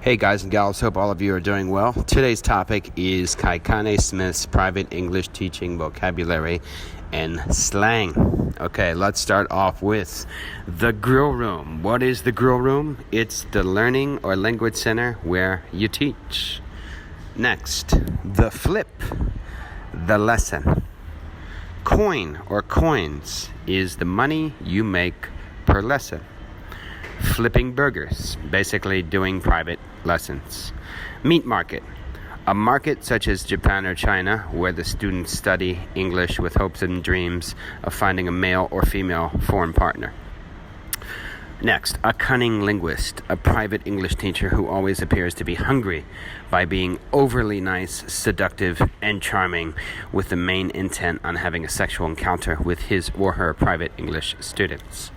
Hey guys and gals, hope all of you are doing well. Today's topic is Kaikane Smith's private English teaching vocabulary and slang. Okay, let's start off with the grill room. What is the grill room? It's the learning or language center where you teach. Next, the flip, the lesson. Coin or coins is the money you make per lesson. Flipping burgers, basically doing private lessons. Meat market, a market such as Japan or China where the students study English with hopes and dreams of finding a male or female foreign partner. Next, a cunning-linguist, a private English teacher who always appears to be hungry by being overly nice, seductive, and charming with the main intent on having a sexual encounter with his or her private English students.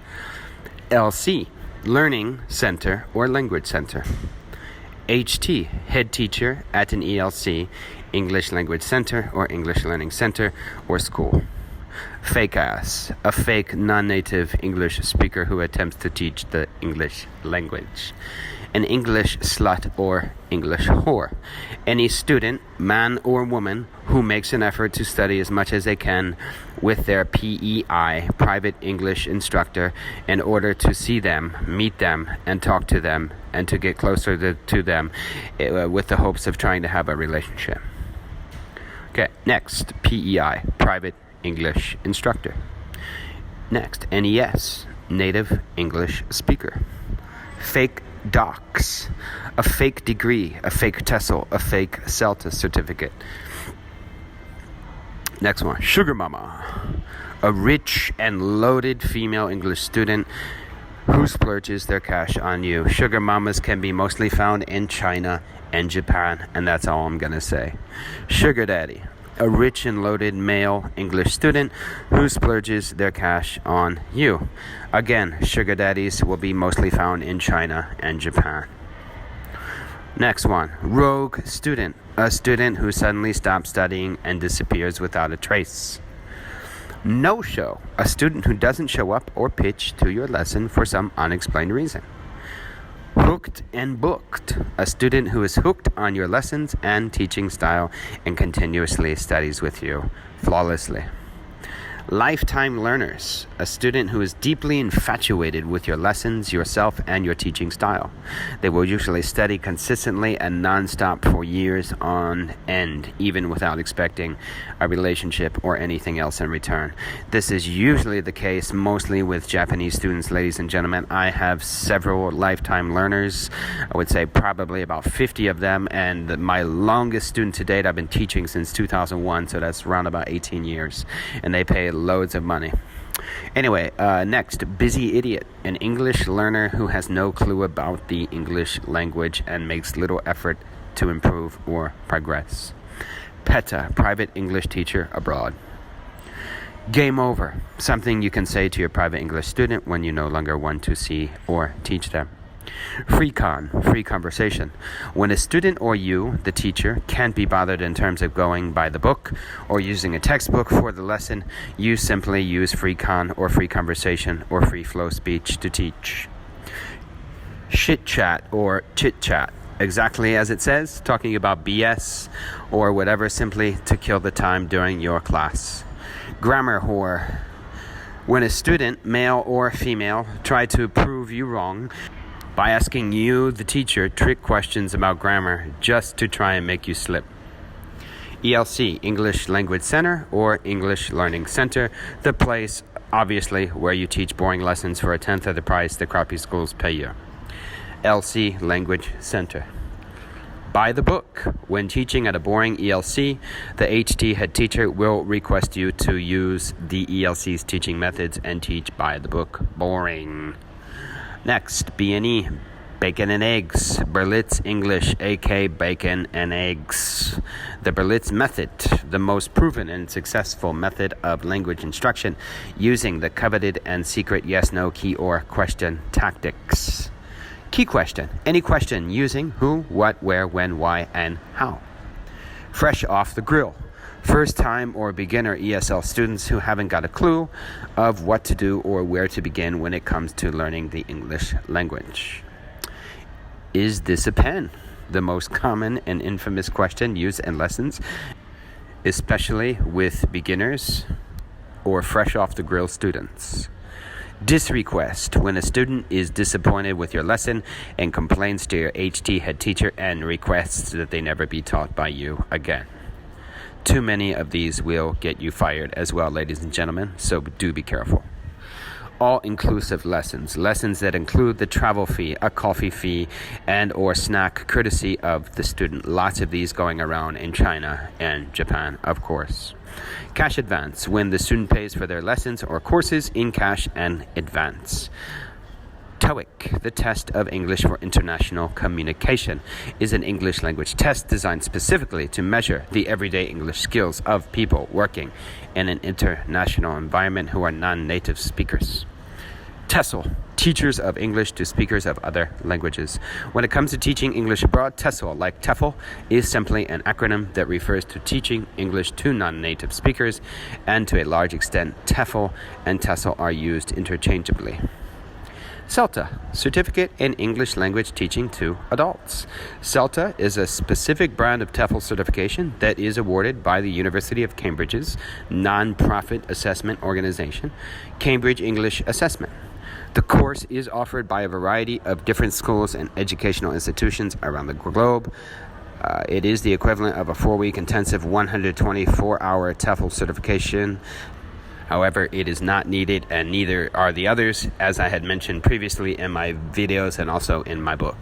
LC, Learning Center or Language Center. HT, Head Teacher at an ELC, English Language Center or English Learning Center or school. Fake ass, a fake non-native English speaker who attempts to teach the English language. An English slut or English whore. Any student, man or woman, who makes an effort to study as much as they can with their PEI, private English instructor, in order to see them, meet them, and talk to them, and to get closer to them with the hopes of trying to have a relationship. Okay, next, PEI, private English instructor. Next, NES, native English speaker. Fake docs, a fake degree, a fake TESOL, a fake CELTA certificate. Next one, sugar mama, a rich and loaded female English student who splurges their cash on you. Sugar mamas can be mostly found in China and Japan, and that's all I'm gonna say. Sugar daddy, a rich and loaded male English student who splurges their cash on you. Again, sugar daddies will be mostly found in China and Japan. Next one, rogue student, a student who suddenly stops studying and disappears without a trace. No-show, a student who doesn't show up or pitch to your lesson for some unexplained reason. Hooked and booked, a student who is hooked on your lessons and teaching style and continuously studies with you flawlessly. Lifetime learners, a student who is deeply infatuated with your lessons, yourself, and your teaching style. They will usually study consistently and nonstop for years on end, even without expecting a relationship or anything else in return. This is usually the case mostly with Japanese students, ladies and gentlemen. I have several lifetime learners. I would say probably about 50 of them, and my longest student to date I've been teaching since 2001, so that's around about 18 years, and they pay loads of money. Anyway, next, busy idiot, an English learner who has no clue about the English language and makes little effort to improve or progress. PETA, private English teacher abroad. Game over, something you can say to your private English student when you no longer want to see or teach them. Free conversation. When a student or you, the teacher, can't be bothered in terms of going by the book or using a textbook for the lesson, you simply use free conversation or free flow speech to teach. Shit chat or chit chat. Exactly as it says, talking about BS or whatever simply to kill the time during your class. Grammar whore. When a student, male or female, try to prove you wrong by asking you, the teacher, trick questions about grammar just to try and make you slip. ELC, English Language Center or English Learning Center, the place, obviously, where you teach boring lessons for a tenth of the price the crappy schools pay you. LC, Language Center. By the book. When teaching at a boring ELC, the HT head teacher will request you to use the ELC's teaching methods and teach by the book. Boring. Next, B&E, bacon and eggs, Berlitz English, aka bacon and eggs. The Berlitz method, the most proven and successful method of language instruction using the coveted and secret yes-no key or question tactics. Key question, any question using who, what, where, when, why, and how. Fresh off the grill. First-time or beginner ESL students who haven't got a clue of what to do or where to begin when it comes to learning the English language. Is this a pen? The most common and infamous question used in lessons, especially with beginners or fresh off the grill students. Disrequest, when a student is disappointed with your lesson and complains to your HT head teacher and requests that they never be taught by you again. Too many of these will get you fired as well, ladies and gentlemen, so do be careful. All-inclusive lessons that include the travel fee, a coffee fee, and or snack courtesy of the student. Lots of these going around in China and Japan, of course. Cash advance, when the student pays for their lessons or courses in cash and advance. TOEIC, the test of English for international communication, is an English language test designed specifically to measure the everyday English skills of people working in an international environment who are non-native speakers. TESOL, teachers of English to speakers of other languages. When it comes to teaching English abroad, TESOL, like TEFL, is simply an acronym that refers to teaching English to non-native speakers, and to a large extent, TEFL and TESOL are used interchangeably. CELTA, Certificate in English Language Teaching to Adults. CELTA is a specific brand of TEFL certification that is awarded by the University of Cambridge's non-profit assessment organization, Cambridge English Assessment. The course is offered by a variety of different schools and educational institutions around the globe. It is the equivalent of a 4-week intensive 124-hour TEFL certification. However, it is not needed, and neither are the others, as I had mentioned previously in my videos and also in my book.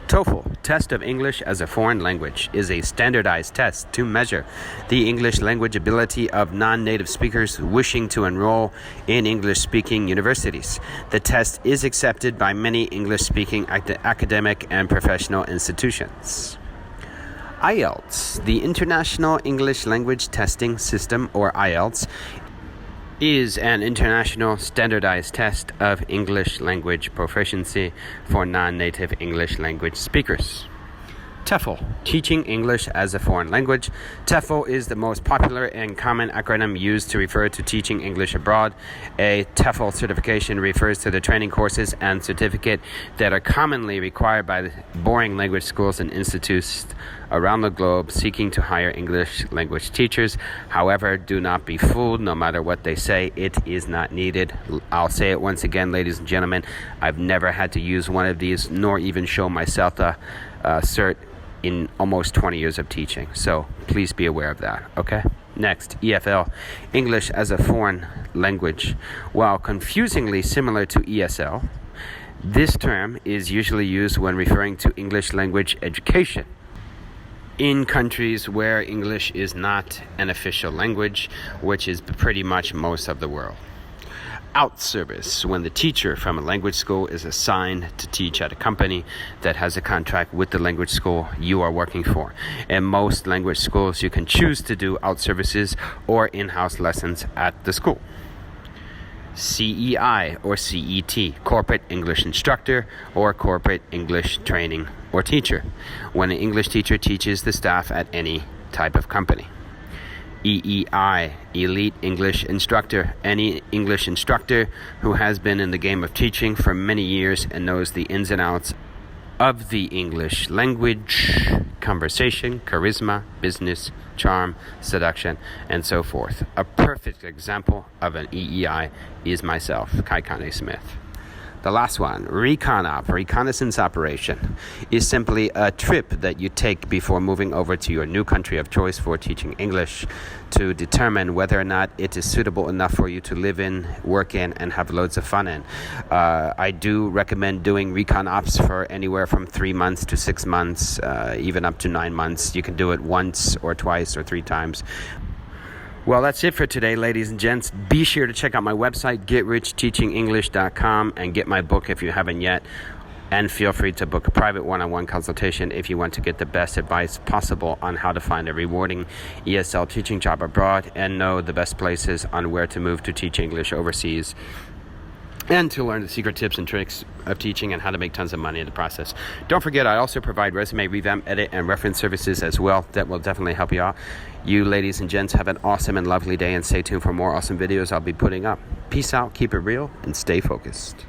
TOEFL, Test of English as a Foreign Language, is a standardized test to measure the English language ability of non-native speakers wishing to enroll in English-speaking universities. The test is accepted by many English-speaking academic and professional institutions. IELTS, the International English Language Testing System, or IELTS, is an international standardized test of English language proficiency for non-native English language speakers. TEFL, Teaching English as a Foreign Language. TEFL is the most popular and common acronym used to refer to teaching English abroad. A TEFL certification refers to the training courses and certificate that are commonly required by the boring language schools and institutes around the globe seeking to hire English language teachers. However, do not be fooled. No matter what they say, it is not needed. I'll say it once again, ladies and gentlemen. I've never had to use one of these, nor even show myself the cert in almost 20 years of teaching. So please be aware of that, okay? Next, EFL, English as a Foreign Language. While confusingly similar to ESL, this term is usually used when referring to English language education in countries where English is not an official language, which is pretty much most of the world. Out service, when the teacher from a language school is assigned to teach at a company that has a contract with the language school you are working for. In most language schools, you can choose to do out services or in-house lessons at the school. CEI or CET, Corporate English Instructor or Corporate English Training or Teacher, when an English teacher teaches the staff at any type of company. EEI, Elite English Instructor, any English instructor who has been in the game of teaching for many years and knows the ins and outs of the English language, conversation, charisma, business, charm, seduction, and so forth. A perfect example of an EEI is myself, Kaikane Smith. The last one, reconnaissance operation, is simply a trip that you take before moving over to your new country of choice for teaching English to determine whether or not it is suitable enough for you to live in, work in, and have loads of fun in. I do recommend doing recon ops for anywhere from 3 months to 6 months, even up to 9 months. You can do it once or twice or 3 times. Well, that's it for today, ladies and gents. Be sure to check out my website, GetRichTeachingEnglish.com, and get my book if you haven't yet. And feel free to book a private one-on-one consultation if you want to get the best advice possible on how to find a rewarding ESL teaching job abroad and know the best places on where to move to teach English overseas, and to learn the secret tips and tricks of teaching and how to make tons of money in the process. Don't forget, I also provide resume revamp, edit, and reference services as well that will definitely help you out. You ladies and gents have an awesome and lovely day, and stay tuned for more awesome videos I'll be putting up. Peace out, keep it real, and stay focused.